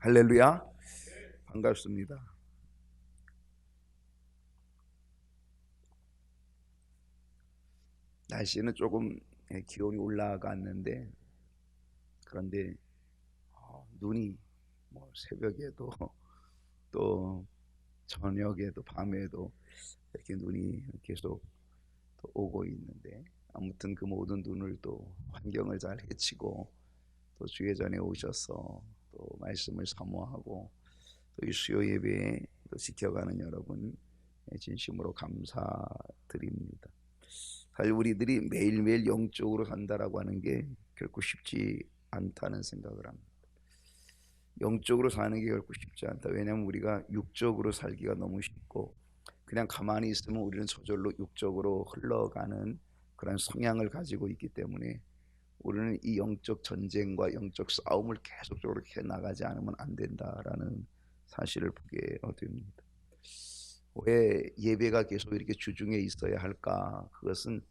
할렐루야. 반갑습니다. 날씨는 조금 기온이 올라갔는데, 그런데 눈이 새벽에도 또 저녁에도 밤에도 이렇게 눈이 계속 또 오고 있는데, 아무튼 그 모든 눈을 또 환경을 잘 헤치고 또 주의 전에 오셔서 또 말씀을 사모하고 또 이 수요 예배에 또 지켜가는 여러분 진심으로 감사드립니다. 사실 우리들이 매일매일 영적으로 산다라고 하는 게 결코 쉽지 않다는 생각을 합니다. 영적으로 사는 게 결코 쉽지 않다. 왜냐하면 우리가 육적으로 살기가 너무 쉽고, 그냥 가만히 있으면 우리는 저절로 육적으로 흘러가는 그런 성향을 가지고 있기 때문에 우리는 이 영적 전쟁과 영적 싸움을 계속적으로 해 나가지 않으면 안 된다라는 사실을 보게 됩니다. 왜 예배가 계속 이렇게 주중에 있어야 할까? 그것은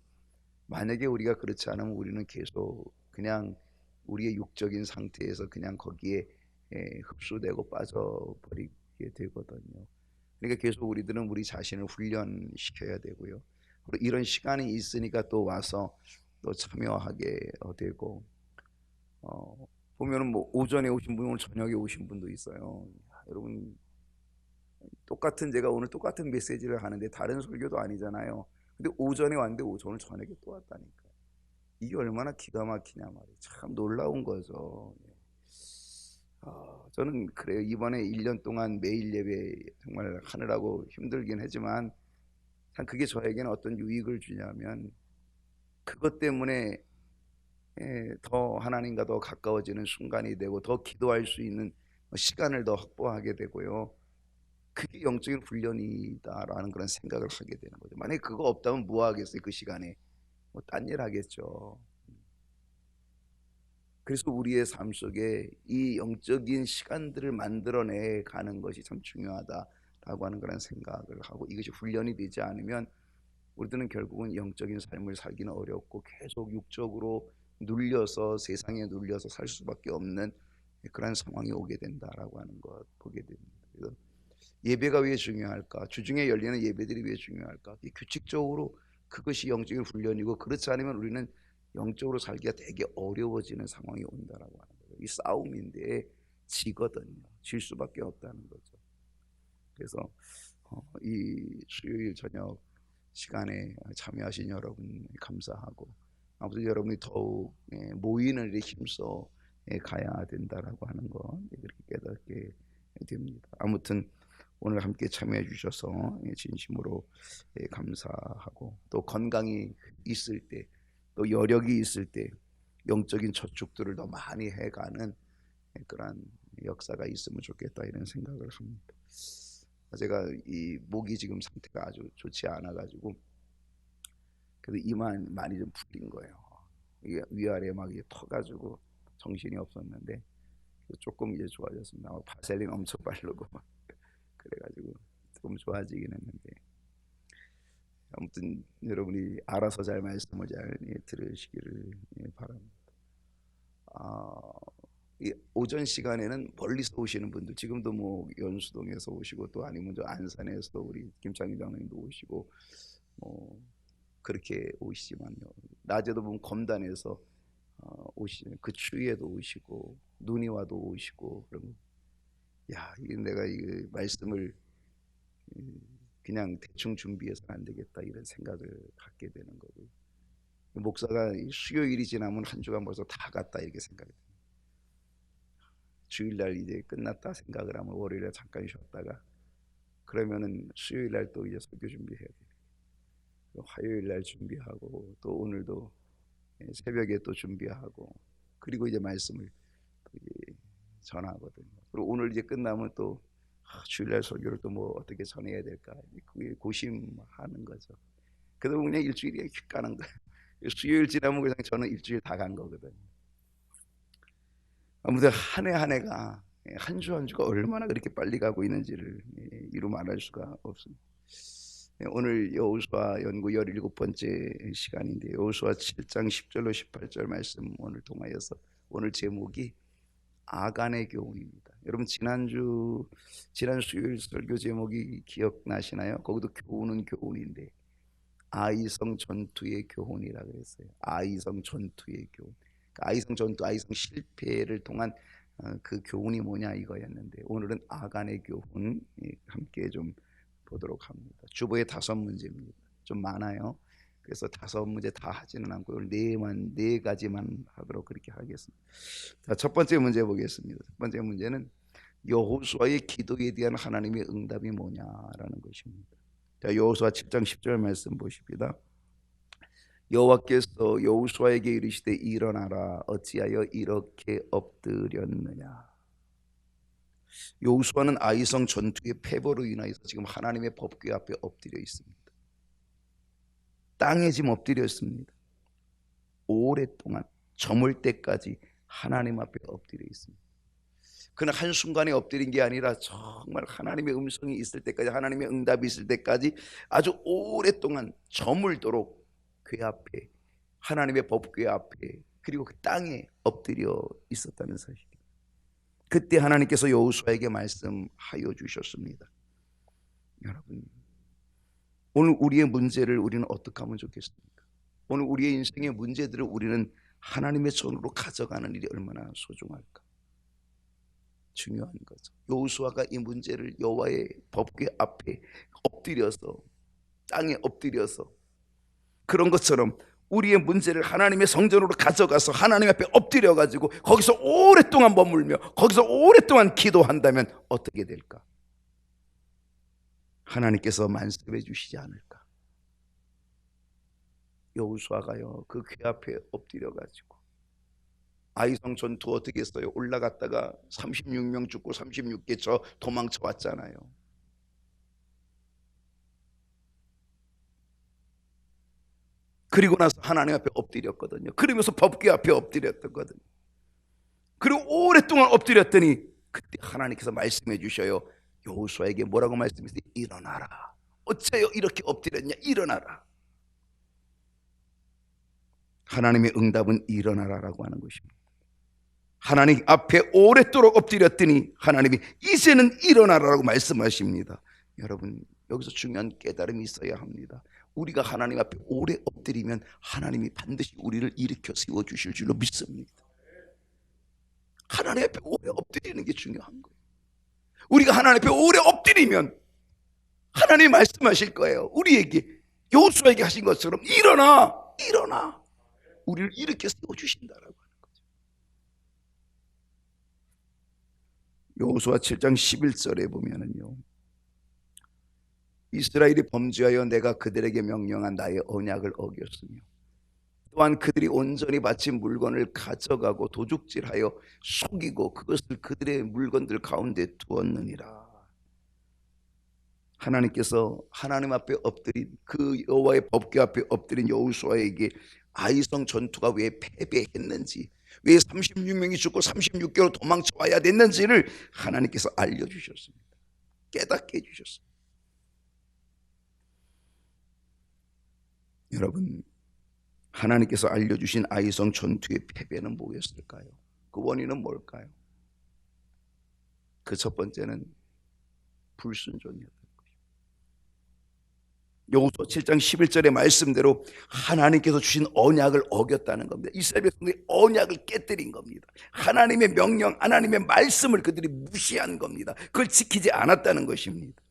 만약에 우리가 그렇지 않으면 우리는 계속 그냥 우리의 육적인 상태에서 그냥 거기에 흡수되고 빠져버리게 되거든요. 그러니까 계속 우리들은 우리 자신을 훈련시켜야 되고요. 그리고 이런 시간이 있으니까 또 와서 또 참여하게 되고, 보면은 오전에 오신 분, 오늘 저녁에 오신 분도 있어요. 여러분, 제가 오늘 똑같은 메시지를 하는데 다른 설교도 아니잖아요. 근데 오전에 왔는데 오늘 저녁에 또 왔다니까. 이게 얼마나 기가 막히냐 말이에요. 참 놀라운 거죠. 저는 그래요. 이번에 1년 동안 매일 예배 정말 하느라고 힘들긴 하지만, 참 그게 저에게는 어떤 유익을 주냐면, 그것 때문에 더 하나님과 더 가까워지는 순간이 되고, 더 기도할 수 있는 시간을 더 확보하게 되고요. 그게 영적인 훈련이다라는 그런 생각을 하게 되는 거죠. 만약에 그거 없다면 뭐 하겠어요? 그 시간에 딴 일 하겠죠. 그래서 우리의 삶 속에 이 영적인 시간들을 만들어내 가는 것이 참 중요하다라고 하는 그런 생각을 하고, 이것이 훈련이 되지 않으면 우리들은 결국은 영적인 삶을 살기는 어렵고 계속 육적으로 눌려서, 세상에 눌려서 살 수밖에 없는 그런 상황이 오게 된다라고 하는 것 보게 됩니다. 그래서 예배가 왜 중요할까? 주중에 열리는 예배들이 왜 중요할까? 규칙적으로 그것이 영적인 훈련이고, 그렇지 않으면 우리는 영적으로 살기가 되게 어려워지는 상황이 온다라고 하는 거예요. 이 싸움인데 지거든요. 질 수밖에 없다는 거죠. 그래서 이 수요일 저녁 시간에 참여하신 여러분 감사하고, 아무튼 여러분이 더욱 모이는 일에 힘써 가야 된다라고 하는 거 그렇게 깨닫게 됩니다. 아무튼 오늘 함께 참여해 주셔서 진심으로 감사하고, 또 건강이 있을 때, 또 여력이 있을 때 영적인 저축들을 더 많이 해가는 그런 역사가 있으면 좋겠다 이런 생각을 합니다. 제가 이 목이 지금 상태가 아주 좋지 않아 가지고, 그래서 이만 많이 좀 풀린 거예요. 이게 위아래 막 이게 터가지고 정신이 없었는데 조금 이제 좋아졌습니다. 바셀린 엄청 바르고 막 그래가지고 조금 좋아지긴 했는데, 아무튼 여러분이 알아서 잘 말씀을 잘 들으시기를 바랍니다. 이 오전 시간에는 멀리서 오시는 분들, 지금도 연수동에서 오시고, 또 아니면 저 안산에서 우리 김창희 장로님도 오시고 그렇게 오시지만요, 낮에도 보면 검단에서 오시는 그 추위에도 오시고, 눈이 와도 오시고, 그러면 이게 내가 이 말씀을 그냥 대충 준비해서는 안 되겠다 이런 생각을 갖게 되는 거고요. 목사가 수요일이 지나면 한 주간 벌써 다 갔다 이렇게 생각이 듭니다. 주일날 이제 끝났다 생각을 하면 월요일에 잠깐 쉬었다가, 그러면은 수요일날 또 이제 설교 준비해야 돼요. 화요일날 준비하고, 또 오늘도 새벽에 또 준비하고, 그리고 이제 말씀을 또 이제 전하거든요. 그리고 오늘 이제 끝나면 또 주일날 설교를 또 어떻게 전해야 될까, 그게 고심하는 거죠. 그래도 그냥 일주일이 휙 가는 거예요. 수요일 지나면 그냥 저는 일주일 다 간 거거든요. 아무튼 한 해 한 해가, 한 주 한 주가 얼마나 그렇게 빨리 가고 있는지를 이루 말할 수가 없습니다. 오늘 여호수아 연구 17번째 시간인데, 여호수아 7장 10절로 18절 말씀 오늘 통하여서, 오늘 제목이 아간의 교훈입니다. 여러분 지난 수요일 설교 제목이 기억나시나요? 거기도 교훈은 교훈인데 아이성 전투의 교훈이라 그랬어요. 아이성 전투의 교훈. 아이성 전투, 아이성 실패를 통한 그 교훈이 뭐냐 이거였는데, 오늘은 아간의 교훈 함께 좀 보도록 합니다. 주보에 5문제입니다. 좀 많아요. 그래서 5문제 다 하지는 않고 네 가지만 하도록 그렇게 하겠습니다. 자, 첫 번째 문제 보겠습니다. 첫 번째 문제는 여호수아의 기도에 대한 하나님의 응답이 뭐냐라는 것입니다. 자, 여호수아 7장 10절 말씀 보십니다. 여호와께서 여호수아에게 이르시되 일어나라, 어찌하여 이렇게 엎드렸느냐. 여호수아는 아이성 전투의 패배로 인하여서 지금 하나님의 법궤 앞에 엎드려 있습니다. 땅에 지금 엎드려 있습니다. 오랫동안 저물 때까지 하나님 앞에 엎드려 있습니다. 그는 한순간에 엎드린 게 아니라 정말 하나님의 음성이 있을 때까지, 하나님의 응답이 있을 때까지 아주 오랫동안 저물도록 궤 앞에, 하나님의 법궤 앞에, 그리고 그 땅에 엎드려 있었다는 사실입니다. 그때 하나님께서 여호수아에게 말씀하여 주셨습니다. 여러분, 오늘 우리의 문제를 우리는 어떻게 하면 좋겠습니까? 오늘 우리의 인생의 문제들을 우리는 하나님의 손으로 가져가는 일이 얼마나 소중할까? 중요한 거죠. 여호수아가 이 문제를 여호와의 법궤 앞에 엎드려서, 땅에 엎드려서, 그런 것처럼 우리의 문제를 하나님의 성전으로 가져가서 하나님 앞에 엎드려 가지고 거기서 오랫동안 머물며 거기서 오랫동안 기도한다면 어떻게 될까? 하나님께서 말씀해 주시지 않을까? 여호수아가요, 그 궤 앞에 엎드려 가지고 아이성 전투 어떻게 했어요? 올라갔다가 36명 죽고 36개 저 도망쳐 왔잖아요. 그리고 나서 하나님 앞에 엎드렸거든요. 그러면서 법궤 앞에 엎드렸거든요. 그리고 오랫동안 엎드렸더니 그때 하나님께서 말씀해 주셔요. 여호수아에게 뭐라고 말씀하세요? 일어나라. 어째요 이렇게 엎드렸냐? 일어나라. 하나님의 응답은 일어나라라고 하는 것입니다. 하나님 앞에 오랫도록 엎드렸더니 하나님이 이제는 일어나라라고 말씀하십니다. 여러분, 여기서 중요한 깨달음이 있어야 합니다. 우리가 하나님 앞에 오래 엎드리면 하나님이 반드시 우리를 일으켜 세워주실 줄로 믿습니다. 하나님 앞에 오래 엎드리는 게 중요한 거예요. 우리가 하나님 앞에 오래 엎드리면 하나님이 말씀하실 거예요. 우리에게, 여호수아에게 하신 것처럼 일어나, 일어나. 우리를 일으켜 세워주신다라고 하는 거죠. 여호수아 7장 11절에 보면은요, 이스라엘이 범죄하여 내가 그들에게 명령한 나의 언약을 어겼으며 또한 그들이 온전히 바친 물건을 가져가고 도둑질하여 속이고 그것을 그들의 물건들 가운데 두었느니라. 하나님께서 하나님 앞에 엎드린, 그 여호와의 법궤 앞에 엎드린 여호수아에게 아이성 전투가 왜 패배했는지, 왜 36명이 죽고 36개로 도망쳐 와야 됐는지를 하나님께서 알려주셨습니다. 깨닫게 해주셨습니다. 여러분, 하나님께서 알려주신 아이성 전투의 패배는 뭐였을까요? 그 원인은 뭘까요? 그 첫 번째는 불순종이었던 것입니다. 여호수아 7장 11절의 말씀대로 하나님께서 주신 언약을 어겼다는 겁니다. 이스라엘 백성들이 언약을 깨뜨린 겁니다. 하나님의 명령, 하나님의 말씀을 그들이 무시한 겁니다. 그걸 지키지 않았다는 것입니다.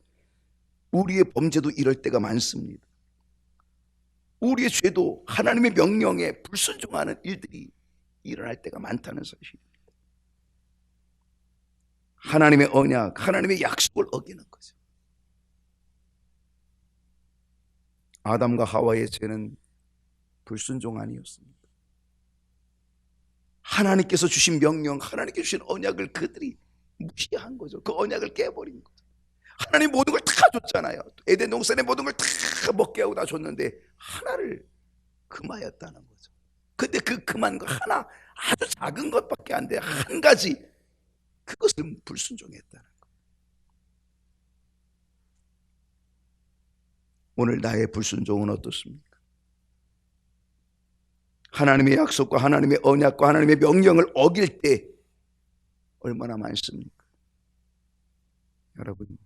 우리의 범죄도 이럴 때가 많습니다. 우리의 죄도 하나님의 명령에 불순종하는 일들이 일어날 때가 많다는 사실입니다. 하나님의 언약, 하나님의 약속을 어기는 거죠. 아담과 하와의 죄는 불순종 아니었습니다. 하나님께서 주신 명령, 하나님께서 주신 언약을 그들이 무시한 거죠. 그 언약을 깨버린 거죠. 하나님 모든 걸 다 줬잖아요. 에덴 동산의 모든 걸 다 먹게 하고 다 줬는데 하나를 금하였다는 거죠. 근데 그 금한 거 하나, 아주 작은 것밖에 안 돼. 한 가지, 그것을 불순종했다는 거예요. 오늘 나의 불순종은 어떻습니까? 하나님의 약속과 하나님의 언약과 하나님의 명령을 어길 때 얼마나 많습니까? 여러분,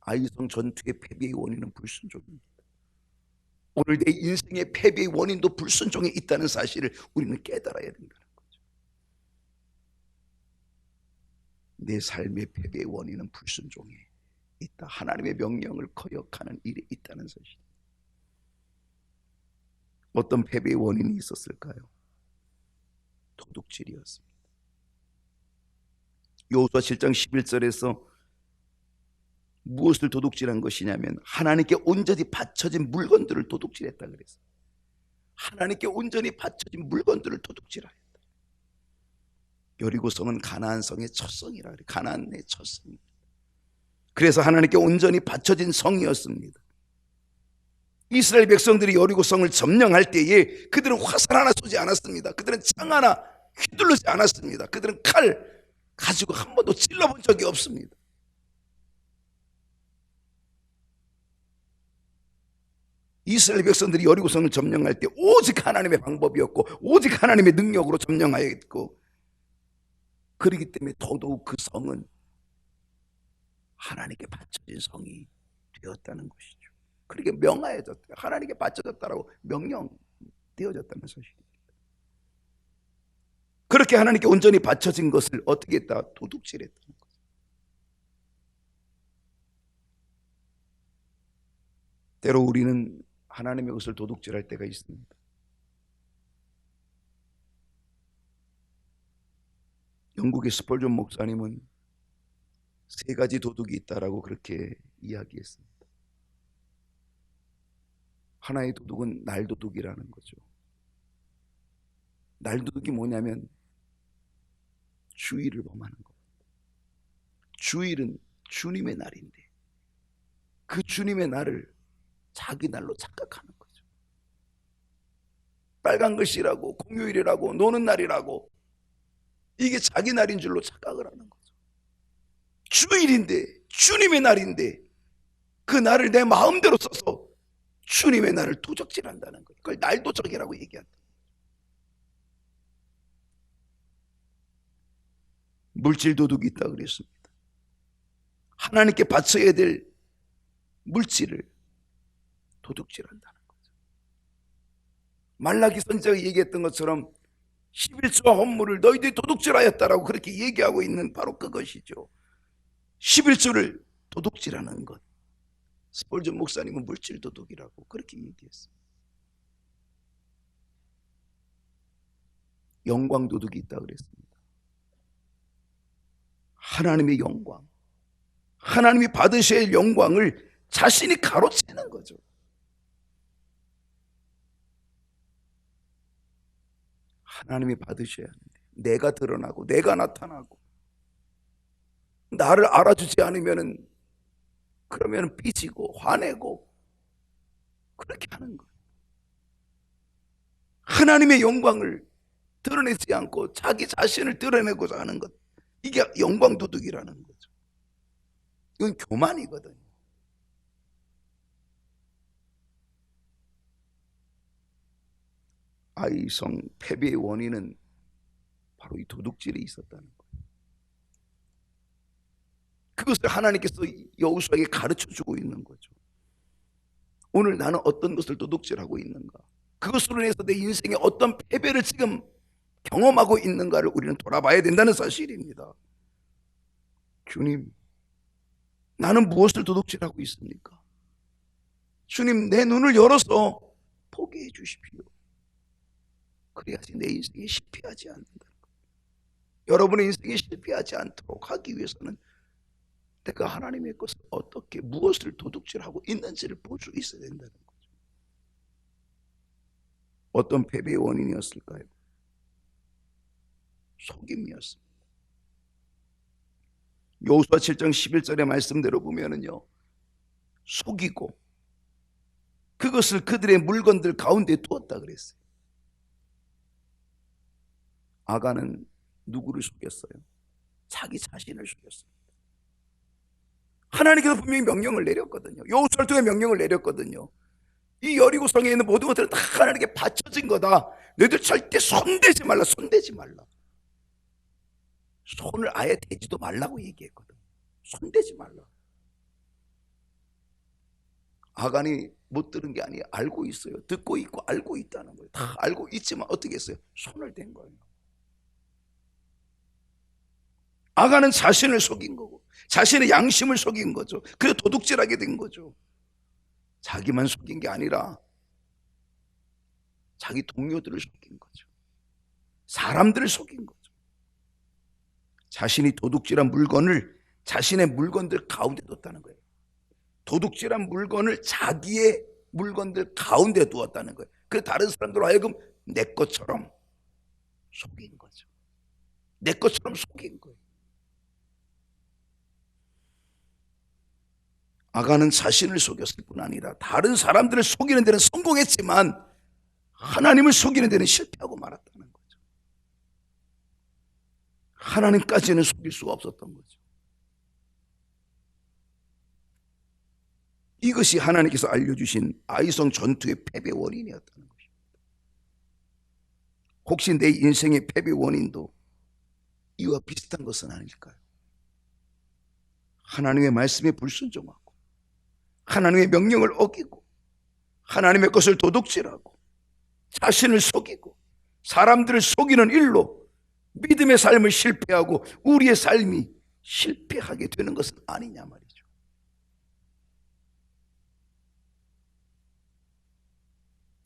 아이성 전투의 패배의 원인은 불순종입니다. 오늘 내 인생의 패배의 원인도 불순종에 있다는 사실을 우리는 깨달아야 된다는 거죠. 내 삶의 패배의 원인은 불순종에 있다. 하나님의 명령을 거역하는 일에 있다는 사실. 어떤 패배의 원인이 있었을까요? 도둑질이었습니다. 여호수아 7장 11절에서 무엇을 도둑질한 것이냐면 하나님께 온전히 바쳐진 물건들을 도둑질했다 그랬어요. 하나님께 온전히 바쳐진 물건들을 도둑질하였다. 여리고성은 가나안 성의 첫 성이라 그래요. 가나안의 첫 성. 그래서 하나님께 온전히 바쳐진 성이었습니다. 이스라엘 백성들이 여리고성을 점령할 때에 그들은 화살 하나 쏘지 않았습니다. 그들은 창 하나 휘두르지 않았습니다. 그들은 칼 가지고 한 번도 찔러본 적이 없습니다. 이스라엘 백성들이 여리고성을 점령할 때 오직 하나님의 방법이었고 오직 하나님의 능력으로 점령하였고, 그렇기 때문에 더더욱 그 성은 하나님께 바쳐진 성이 되었다는 것이죠. 그렇게 명하여졌다, 하나님께 바쳐졌다라고 명령되어졌다는 사실입니다. 그렇게 하나님께 온전히 바쳐진 것을 어떻게 했다? 도둑질했다는 거죠. 때로 우리는 하나님의 것을 도둑질할 때가 있습니다. 영국의 스펄전 목사님은 세 가지 도둑이 있다라고 그렇게 이야기했습니다. 하나의 도둑은 날도둑이라는 거죠. 날도둑이 뭐냐면 주일을 범하는 겁니다. 주일은 주님의 날인데 그 주님의 날을 자기 날로 착각하는 거죠. 빨간 글씨라고 공휴일이라고 노는 날이라고 이게 자기 날인 줄로 착각을 하는 거죠. 주일인데 주님의 날인데 그 날을 내 마음대로 써서 주님의 날을 도적질한다는 거예요. 그걸 날도적이라고 얘기한다. 물질 도둑이 있다 그랬습니다. 하나님께 바쳐야 될 물질을 도둑질한다는 거죠. 말라기 선지자가 얘기했던 것처럼 11조와 헌물을 너희들이 도둑질하였다라고 그렇게 얘기하고 있는 바로 그것이죠. 11조를 도둑질하는 것. 스펄전 목사님은 물질 도둑이라고 그렇게 얘기했어요. 영광 도둑이 있다 그랬습니다. 하나님의 영광, 하나님이 받으셔야 할 영광을 자신이 가로채는 거죠. 하나님이 받으셔야 하는데 내가 드러나고 내가 나타나고 나를 알아주지 않으면 그러면 삐지고 화내고 그렇게 하는 거예요. 하나님의 영광을 드러내지 않고 자기 자신을 드러내고자 하는 것, 이게 영광 도둑이라는 거죠. 이건 교만이거든요. 아이성 패배의 원인은 바로 이 도둑질에 있었다는 거예요. 그것을 하나님께서 여호수아에게 가르쳐주고 있는 거죠. 오늘 나는 어떤 것을 도둑질하고 있는가, 그것으로 인해서 내 인생에 어떤 패배를 지금 경험하고 있는가를 우리는 돌아봐야 된다는 사실입니다. 주님, 나는 무엇을 도둑질하고 있습니까? 주님, 내 눈을 열어서 보게 해 주십시오. 그래야지 내 인생이 실패하지 않는다. 여러분의 인생이 실패하지 않도록 하기 위해서는 내가 하나님의 것을 어떻게 무엇을 도둑질하고 있는지를 볼 수 있어야 된다는 거죠. 어떤 패배의 원인이었을까요? 속임이었습니다. 여호수아 7장 11절의 말씀대로 보면은요, 속이고 그것을 그들의 물건들 가운데 두었다 그랬어요. 아간은 누구를 속였어요? 자기 자신을 속였습니다. 하나님께서 분명히 명령을 내렸거든요. 여호수아를 통해 명령을 내렸거든요. 이 여리고성에 있는 모든 것들은 다 하나님께 바쳐진 거다. 너희들 절대 손대지 말라. 손대지 말라. 손을 아예 대지도 말라고 얘기했거든. 손대지 말라. 아간이 못 들은 게 아니에요. 알고 있어요. 듣고 있고 알고 있다는 거예요. 다 알고 있지만 어떻게 했어요? 손을 댄 거예요. 아간은 자신을 속인 거고 자신의 양심을 속인 거죠. 그래서 도둑질하게 된 거죠. 자기만 속인 게 아니라 자기 동료들을 속인 거죠. 사람들을 속인 거죠. 자신이 도둑질한 물건을 자신의 물건들 가운데 뒀다는 거예요. 도둑질한 물건을 자기의 물건들 가운데 두었다는 거예요. 그래서 다른 사람들로 하여금 내 것처럼 속인 거죠. 내 것처럼 속인 거예요. 아간은 자신을 속였을 뿐 아니라 다른 사람들을 속이는 데는 성공했지만 하나님을 속이는 데는 실패하고 말았다는 거죠. 하나님까지는 속일 수가 없었던 거죠. 이것이 하나님께서 알려주신 아이성 전투의 패배 원인이었다는 것입니다. 혹시 내 인생의 패배 원인도 이와 비슷한 것은 아닐까요? 하나님의 말씀에 불순종하고 하나님의 명령을 어기고 하나님의 것을 도둑질하고 자신을 속이고 사람들을 속이는 일로 믿음의 삶을 실패하고 우리의 삶이 실패하게 되는 것은 아니냐 말이죠.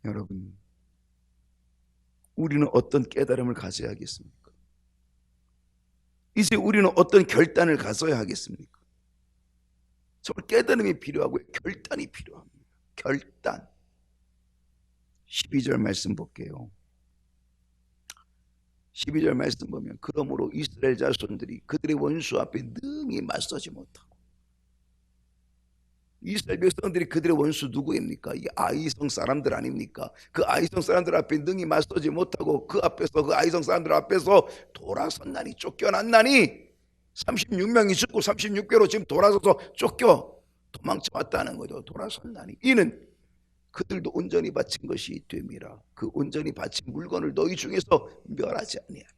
여러분, 우리는 어떤 깨달음을 가져야 하겠습니까? 이제 우리는 어떤 결단을 가져야 하겠습니까? 정말 깨달음이 필요하고요. 결단이 필요합니다. 결단. 12절 말씀 볼게요. 12절 말씀 보면 그러므로 이스라엘 자손들이 그들의 원수 앞에 능히 맞서지 못하고, 이스라엘 백성들이 그들의 원수 누구입니까? 이 아이성 사람들 아닙니까? 그 아이성 사람들 앞에 능히 맞서지 못하고 그 앞에서 그 아이성 사람들 앞에서 돌아섰나니 쫓겨났나니 36명이 죽고 36개로 지금 돌아서서 쫓겨 도망쳐 왔다는 거죠. 돌아섰나니 이는 그들도 온전히 바친 것이 됨이라. 그 온전히 바친 물건을 너희 중에서 멸하지 아니하리.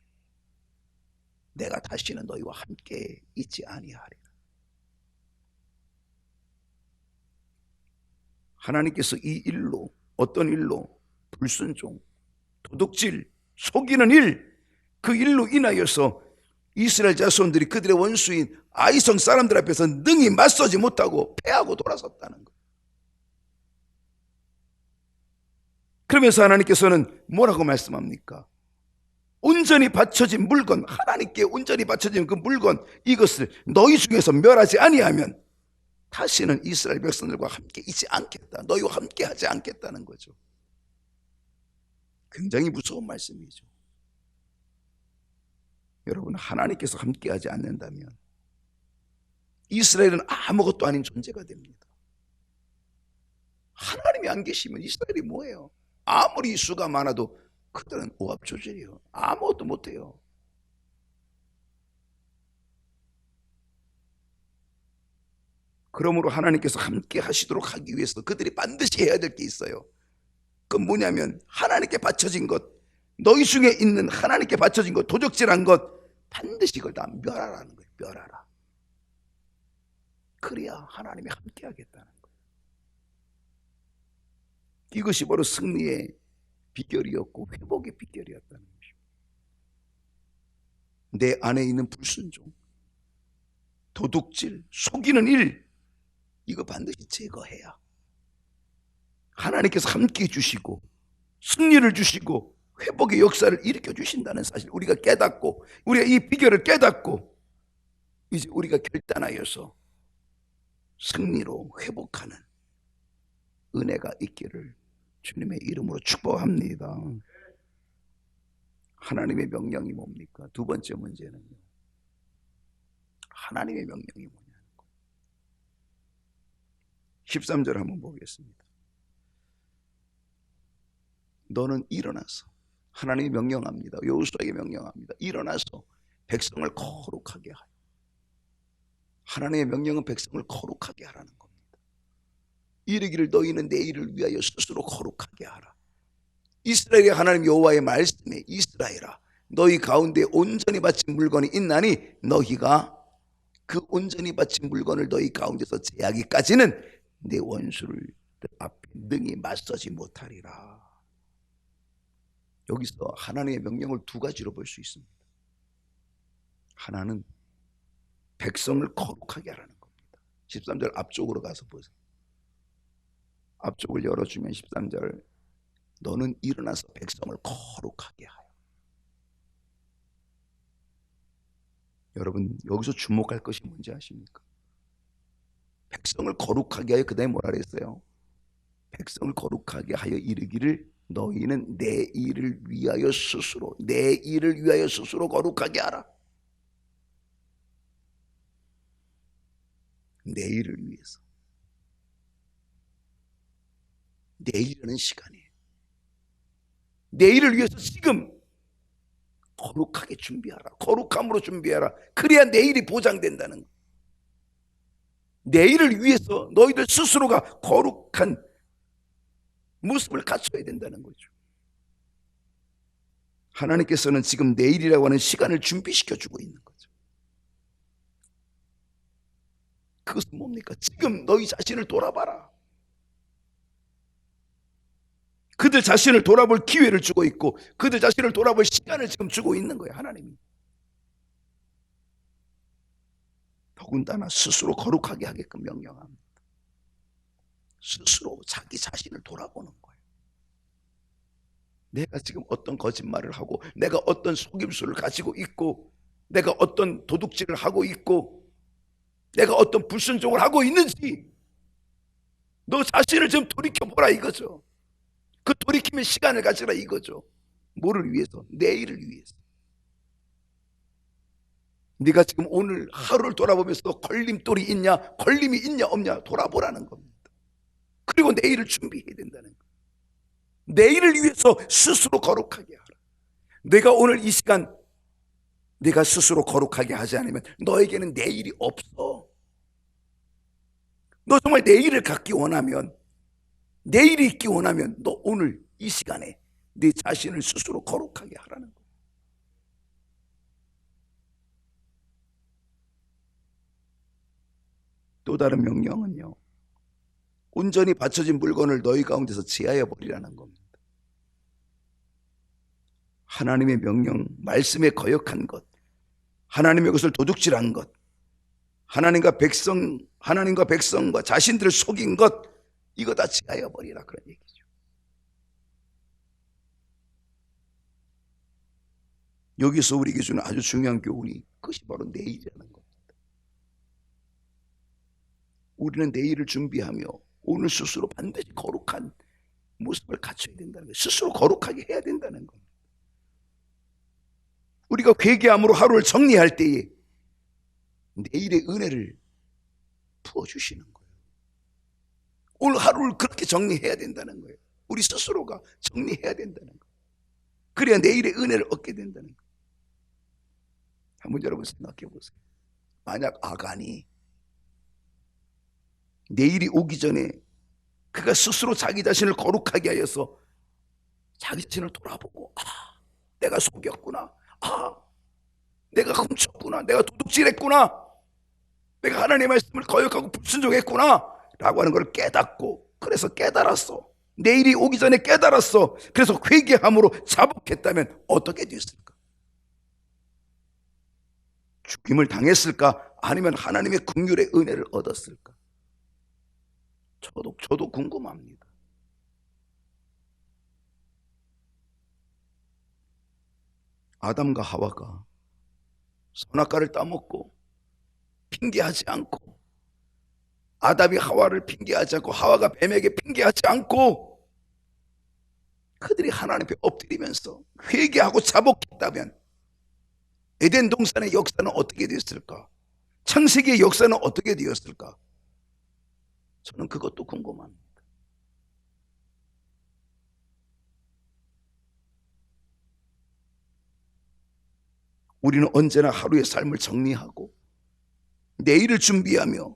내가 다시는 너희와 함께 있지 아니하리라. 하나님께서 이 일로, 어떤 일로? 불순종, 도둑질, 속이는 일, 그 일로 인하여서 이스라엘 자손들이 그들의 원수인 아이성 사람들 앞에서 능히 맞서지 못하고 패하고 돌아섰다는 것. 그러면서 하나님께서는 뭐라고 말씀합니까? 온전히 바쳐진 물건, 하나님께 온전히 바쳐진 그 물건, 이것을 너희 중에서 멸하지 아니하면 다시는 이스라엘 백성들과 함께 있지 않겠다. 너희와 함께 하지 않겠다는 거죠. 굉장히 무서운 말씀이죠. 여러분, 하나님께서 함께 하지 않는다면 이스라엘은 아무것도 아닌 존재가 됩니다. 하나님이 안 계시면 이스라엘이 뭐예요? 아무리 수가 많아도 그들은 오합조절이에요. 아무것도 못해요. 그러므로 하나님께서 함께 하시도록 하기 위해서 그들이 반드시 해야 될 게 있어요. 그건 뭐냐면 하나님께 바쳐진 것, 너희 중에 있는 하나님께 바쳐진 것, 도적질한 것, 반드시 그걸 다 멸하라는 거예요. 멸하라. 그래야 하나님이 함께 하겠다는 거예요. 이것이 바로 승리의 비결이었고 회복의 비결이었다는 것입니다. 내 안에 있는 불순종, 도둑질, 속이는 일, 이거 반드시 제거해야 하나님께서 함께 해주시고 승리를 주시고 회복의 역사를 일으켜 주신다는 사실 우리가 깨닫고, 우리가 이 비결을 깨닫고 이제 우리가 결단하여서 승리로 회복하는 은혜가 있기를 주님의 이름으로 축복합니다. 하나님의 명령이 뭡니까? 두 번째 문제는요, 하나님의 명령이 뭐냐는 거. 13절 한번 보겠습니다. 너는 일어나서, 하나님이 명령합니다. 여호수아에게 명령합니다. 일어나서 백성을 거룩하게 하여. 하나님의 명령은 백성을 거룩하게 하라는 겁니다. 이르기를 너희는 내 일을 위하여 스스로 거룩하게 하라. 이스라엘의 하나님 여호와의 말씀에 이스라엘아 너희 가운데 온전히 바친 물건이 있나니 너희가 그 온전히 바친 물건을 너희 가운데서 제하기까지는 내 원수를 앞에 능히 맞서지 못하리라. 여기서 하나님의 명령을 두 가지로 볼 수 있습니다. 하나는 백성을 거룩하게 하라는 겁니다. 13절 앞쪽으로 가서 보세요. 앞쪽을 열어주면 13절, 너는 일어나서 백성을 거룩하게 하여. 여러분 여기서 주목할 것이 뭔지 아십니까? 백성을 거룩하게 하여, 그 다음에 뭐라 그랬어요? 백성을 거룩하게 하여 이르기를 너희는 내 일을 위하여 스스로, 내 일을 위하여 스스로 거룩하게 하라. 내일을 위해서. 내일이라는 시간이에요. 내일을 위해서 지금 거룩하게 준비하라. 거룩함으로 준비하라. 그래야 내일이 보장된다는 거. 내일을 위해서 너희들 스스로가 거룩한 모습을 갖춰야 된다는 거죠. 하나님께서는 지금 내일이라고 하는 시간을 준비시켜 주고 있는 거죠. 그것은 뭡니까? 지금 너희 자신을 돌아봐라. 그들 자신을 돌아볼 기회를 주고 있고 그들 자신을 돌아볼 시간을 지금 주고 있는 거예요, 하나님이. 더군다나 스스로 거룩하게 하게끔 명령합니다. 스스로 자기 자신을 돌아보는 거예요. 내가 지금 어떤 거짓말을 하고, 내가 어떤 속임수를 가지고 있고, 내가 어떤 도둑질을 하고 있고, 내가 어떤 불순종을 하고 있는지 너 자신을 좀 돌이켜보라 이거죠. 그 돌이킴의 시간을 가지라 이거죠. 뭐를 위해서? 내일을 위해서. 네가 지금 오늘 하루를 돌아보면서 걸림돌이 있냐, 걸림이 있냐 없냐 돌아보라는 겁니다. 그리고 내일을 준비해야 된다는 거예요. 내일을 위해서 스스로 거룩하게 하라. 내가 오늘 이 시간 내가 스스로 거룩하게 하지 않으면 너에게는 내일이 없어. 너 정말 내일을 갖기 원하면, 내일이 있기 원하면 너 오늘 이 시간에 네 자신을 스스로 거룩하게 하라는 거예요. 또 다른 명령은요, 온전히 바쳐진 물건을 너희 가운데서 제하여 버리라는 겁니다. 하나님의 명령, 말씀에 거역한 것, 하나님의 것을 도둑질한 것, 하나님과 백성과 자신들을 속인 것, 이거 다 제하여 버리라 그런 얘기죠. 여기서 우리에게 주는 아주 중요한 교훈이 그것이 바로 내일이라는 겁니다. 우리는 내일을 준비하며 오늘 스스로 반드시 거룩한 모습을 갖춰야 된다는 거예요. 스스로 거룩하게 해야 된다는 겁니다. 우리가 회개함으로 하루를 정리할 때에 내일의 은혜를 부어주시는 거예요. 오늘 하루를 그렇게 정리해야 된다는 거예요. 우리 스스로가 정리해야 된다는 거예요. 그래야 내일의 은혜를 얻게 된다는 거예요. 한번 여러분 생각해 보세요. 만약 아간이 내일이 오기 전에 그가 스스로 자기 자신을 거룩하게 하여서 자기 자신을 돌아보고, 내가 속였구나, 내가 훔쳤구나, 내가 도둑질했구나, 내가 하나님의 말씀을 거역하고 불순종했구나 라고 하는 걸 깨닫고, 그래서 깨달았어. 내일이 오기 전에 깨달았어. 그래서 회개함으로 자복했다면 어떻게 됐을까? 죽임을 당했을까? 아니면 하나님의 긍휼의 은혜를 얻었을까? 저도 궁금합니다. 아담과 하와가 선악과를 따먹고 핑계하지 않고, 아담이 하와를 핑계하지 않고 하와가 뱀에게 핑계하지 않고 그들이 하나님 앞에 엎드리면서 회개하고 자복했다면 에덴 동산의 역사는 어떻게 됐을까? 창세기의 역사는 어떻게 되었을까? 저는 그것도 궁금합니다. 우리는 언제나 하루의 삶을 정리하고 내일을 준비하며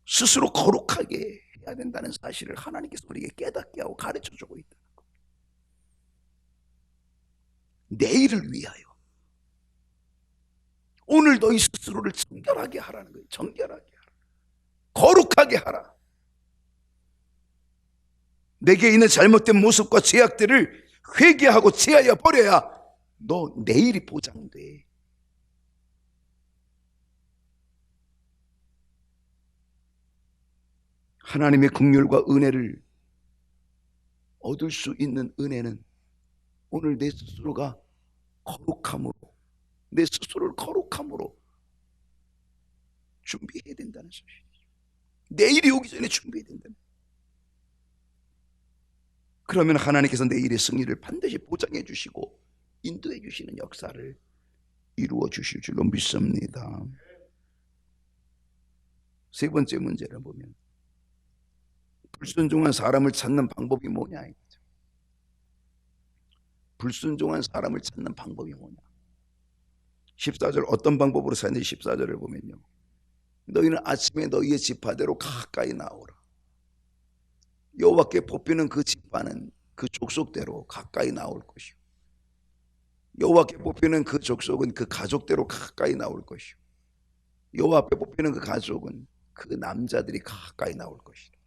스스로 거룩하게 해야 된다는 사실을 하나님께서 우리에게 깨닫게 하고 가르쳐주고 있다는 겁니다. 내일을 위하여 오늘 너희 스스로를 정결하게 하라는 거예요. 정결하게 하라. 거룩하게 하라. 내게 있는 잘못된 모습과 죄악들을 회개하고 제하여 버려야 너 내일이 보장돼. 하나님의 긍휼과 은혜를 얻을 수 있는 은혜는 오늘 내 스스로가 거룩함으로, 내 스스로를 거룩함으로 준비해야 된다는 소리예요. 내일이 오기 전에 준비해야 된다는. 그러면 하나님께서 내일의 승리를 반드시 보장해 주시고 인도해 주시는 역사를 이루어 주실 줄로 믿습니다. 세 번째 문제를 보면 불순종한 사람을 찾는 방법이 뭐냐 이거죠. 불순종한 사람을 찾는 방법이 뭐냐. 14절 어떤 방법으로 사는지 14절을 보면요. 너희는 아침에 너희의 지파대로 가까이 나오라. 여호와께 뽑히는 그 지파는 그 족속대로 가까이 나올 것이요. 여호와께 뽑히는 그 족속은 그 가족대로 가까이 나올 것이요. 여호와 앞에 뽑히는 그 가족은 그 남자들이 가까이 나올 것이다.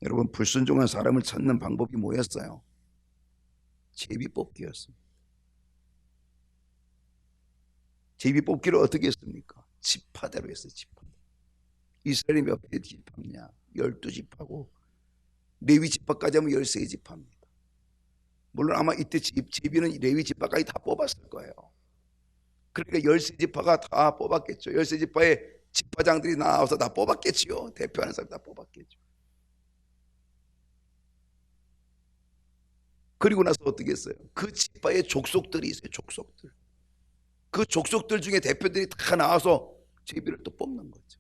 여러분, 불순종한 사람을 찾는 방법이 뭐였어요? 제비뽑기였습니다. 제비뽑기를 어떻게 했습니까? 지파대로 했어요. 지파. 이스라엘이 몇 개 지파냐? 12지파고 레위 지파까지 하면 13지파입니다. 물론 아마 이때 제비는 레위 지파까지 다 뽑았을 거예요. 그러니까 13지파가 다 뽑았겠죠. 13지파의 지파장들이 나와서 다 뽑았겠지요. 대표하는 사람 다 뽑았겠죠. 그리고 나서 어떻게 했어요? 그 지파의 족속들이 있어요. 족속들. 그 족속들 중에 대표들이 다 나와서 제비를 또 뽑는 거죠.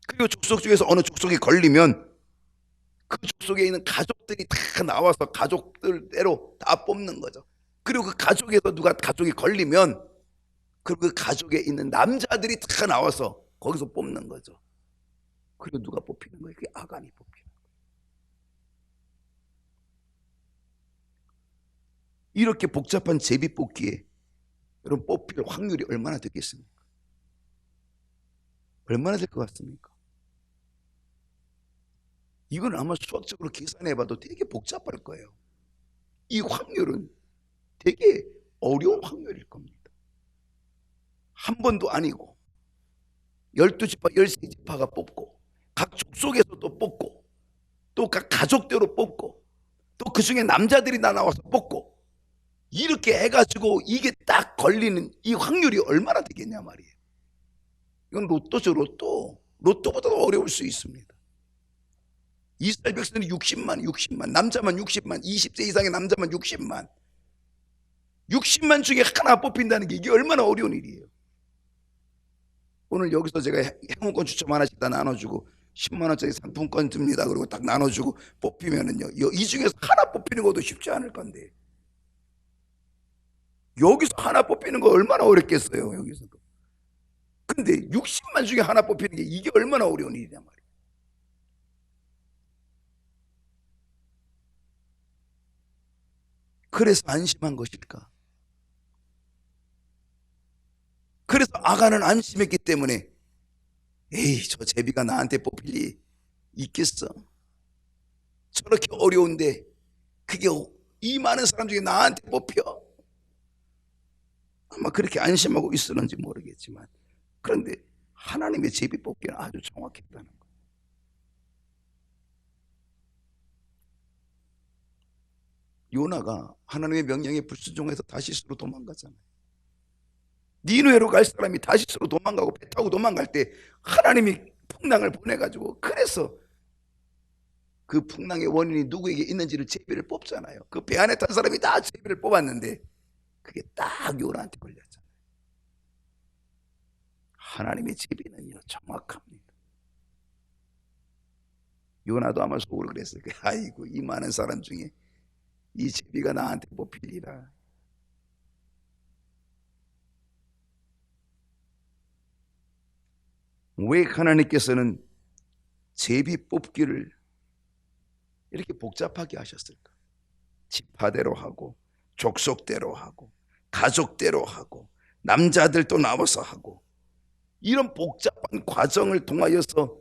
그리고 족속 중에서 어느 족속이 걸리면 그 족속에 있는 가족들이 다 나와서 가족들대로 다 뽑는 거죠. 그리고 그 가족에서 누가 가족이 걸리면 그 가족에 있는 남자들이 다 나와서 거기서 뽑는 거죠. 그리고 누가 뽑히는 거예요? 그게 아간이 뽑히는 거예요. 이렇게 복잡한 제비 뽑기에 여러분 뽑힐 확률이 얼마나 되겠습니까? 얼마나 될 것 같습니까? 이건 아마 수학적으로 계산해봐도 되게 복잡할 거예요. 이 확률은 되게 어려운 확률일 겁니다. 한 번도 아니고 12지파, 13지파가 뽑고 각 족속에서 또 뽑고 또 각 가족대로 뽑고 또 그 중에 남자들이 다 나와서 뽑고 이렇게 해가지고 이게 딱 걸리는 이 확률이 얼마나 되겠냐 말이에요. 이건 로또죠. 로또보다도 어려울 수 있습니다. 이스라엘 백성들이 60만 남자만 60만 20세 이상의 남자만 60만 중에 하나 뽑힌다는 게 이게 얼마나 어려운 일이에요. 오늘 여기서 제가 행운권 추첨 하나씩 다 나눠주고 10만원짜리 상품권 듭니다. 그리고 딱 나눠주고 뽑히면은요, 이 중에서 하나 뽑히는 것도 쉽지 않을 건데 여기서 하나 뽑히는 거 얼마나 어렵겠어요. 여기서. 근데 60만 중에 하나 뽑히는 게 이게 얼마나 어려운 일이냐 말이에요. 그래서 안심한 것일까? 그래서 아간은 안심했기 때문에 에이, 저 제비가 나한테 뽑힐 리 있겠어? 저렇게 어려운데 그게 이 많은 사람 중에 나한테 뽑혀? 아마 그렇게 안심하고 있었는지 모르겠지만, 그런데 하나님의 제비 뽑기는 아주 정확했다는 거예요. 요나가 하나님의 명령에 불순종해서 다시스로 도망가잖아요. 니누에로 갈 사람이 다시스로 도망가고 배 타고 도망갈 때 하나님이 풍랑을 보내가지고, 그래서 그 풍랑의 원인이 누구에게 있는지를 제비를 뽑잖아요. 그 배 안에 탄 사람이 다 제비를 뽑았는데 그게 딱 요나한테 걸렸잖아요. 하나님의 제비는요 정확합니다. 요나도 아마 속으로 그랬어요. 아이고, 이 많은 사람 중에 이 제비가 나한테 뽑히리라. 왜 하나님께서는 제비 뽑기를 이렇게 복잡하게 하셨을까? 지파대로 하고 족속대로 하고 가족대로 하고 남자들도 나와서 하고, 이런 복잡한 과정을 통하여서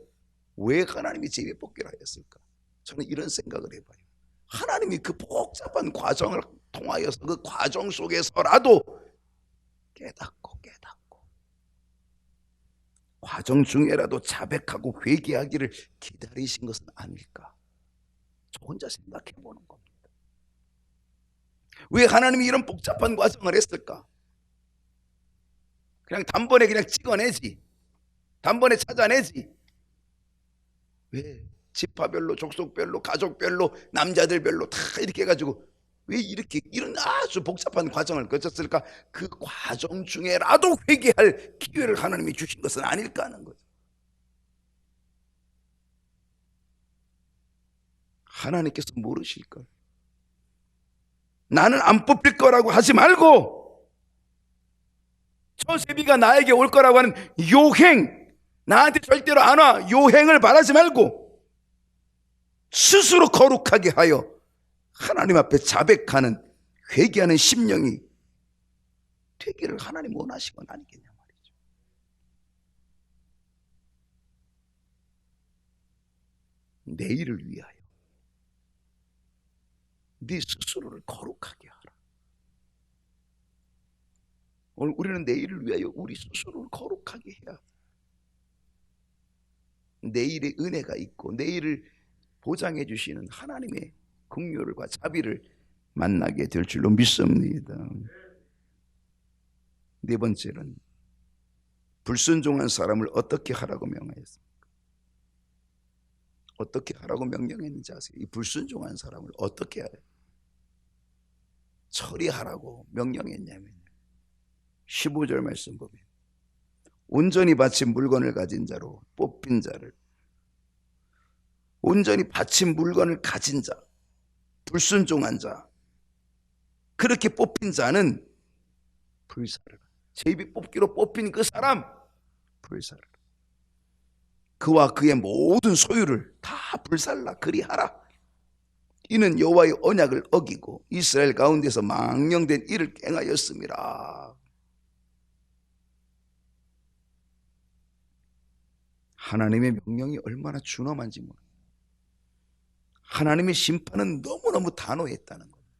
왜 하나님이 제비뽑기를 하였을까? 저는 이런 생각을 해봐요. 하나님이 그 복잡한 과정을 통하여서 그 과정 속에서라도 깨닫고 과정 중에라도 자백하고 회개하기를 기다리신 것은 아닐까? 저 혼자 생각해 보는 겁니다. 왜 하나님이 이런 복잡한 과정을 했을까? 그냥 단번에 그냥 찍어내지, 단번에 찾아내지. 왜 지파별로, 족속별로, 가족별로, 남자들별로 다 이렇게 해가지고 왜 이렇게 이런 아주 복잡한 과정을 거쳤을까? 그 과정 중에라도 회개할 기회를 하나님이 주신 것은 아닐까 하는 거죠. 하나님께서 모르실걸? 나는 안 뽑힐 거라고 하지 말고, 저 세비가 나에게 올 거라고 하는 요행, 나한테 절대로 안 와, 요행을 바라지 말고 스스로 거룩하게 하여 하나님 앞에 자백하는, 회개하는 심령이 되기를 하나님 원하신 건 아니겠냐 말이죠. 내일을 위하여 네 스스로를 거룩하게 하라. 오늘 우리는 내일을 위하여 우리 스스로를 거룩하게 해야, 내일의 은혜가 있고 내일을 보장해 주시는 하나님의 긍휼과 자비를 만나게 될 줄로 믿습니다. 네 번째는 불순종한 사람을 어떻게 하라고 명하였습니까? 어떻게 하라고 명령했는지 아세요? 이 불순종한 사람을 어떻게 처리하라고 명령했냐면 15절 말씀 보면 온전히 바친 물건을 가진 자로 뽑힌 자를, 온전히 바친 물건을 가진 자, 불순종한 자, 그렇게 뽑힌 자는 불사르라. 제비 뽑기로 뽑힌 그 사람 불사르라. 그와 그의 모든 소유를 다 불살라 그리하라. 이는 여호와의 언약을 어기고 이스라엘 가운데서 망령된 일을 행하였음이라. 하나님의 명령이 얼마나 준엄한지 모릅니다. 하나님의 심판은 너무너무 단호했다는 겁니다.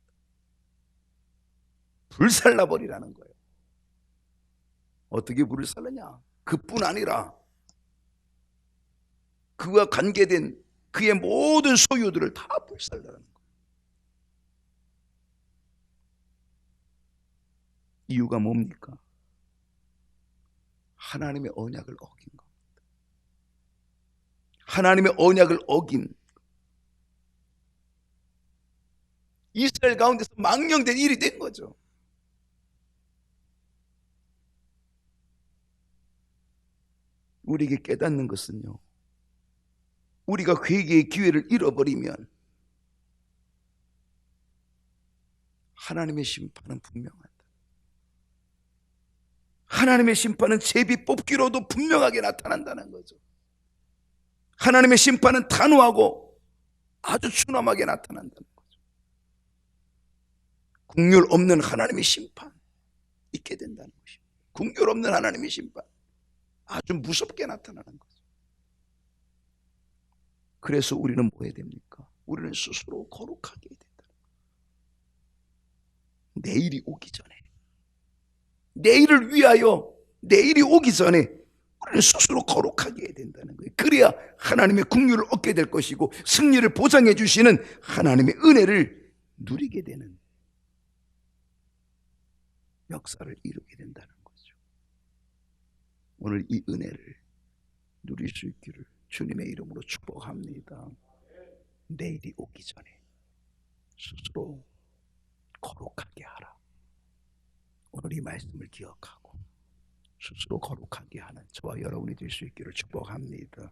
불살라버리라는 거예요. 어떻게 불살르냐? 그뿐 아니라 그와 관계된 그의 모든 소유들을 다 불살라는 거예요. 이유가 뭡니까? 하나님의 언약을 어긴 겁니다. 하나님의 언약을 어긴, 이스라엘 가운데서 망령된 일이 된 거죠. 우리에게 깨닫는 것은요, 우리가 회개의 기회를 잃어버리면 하나님의 심판은 분명하다. 하나님의 심판은 제비 뽑기로도 분명하게 나타난다는 거죠. 하나님의 심판은 단호하고 아주 준엄하게 나타난다는 거죠. 긍휼 없는 하나님의 심판 있게 된다는 것입니다. 긍휼 없는 하나님의 심판 아주 무섭게 나타나는 거죠. 그래서 우리는 뭐 해야 됩니까? 우리는 스스로 거룩하게 해야 된다. 내일이 오기 전에, 내일을 위하여 내일이 오기 전에 우리는 스스로 거룩하게 해야 된다는 거예요. 그래야 하나님의 긍휼을 얻게 될 것이고 승리를 보장해 주시는 하나님의 은혜를 누리게 되는 역사를 이루게 된다는 거죠. 오늘 이 은혜를 누릴 수 있기를 주님의 이름으로 축복합니다. 내일이 오기 전에 스스로 거룩하게 하라. 오늘 이 말씀을 기억하고 스스로 거룩하게 하는 저와 여러분이 될 수 있기를 축복합니다.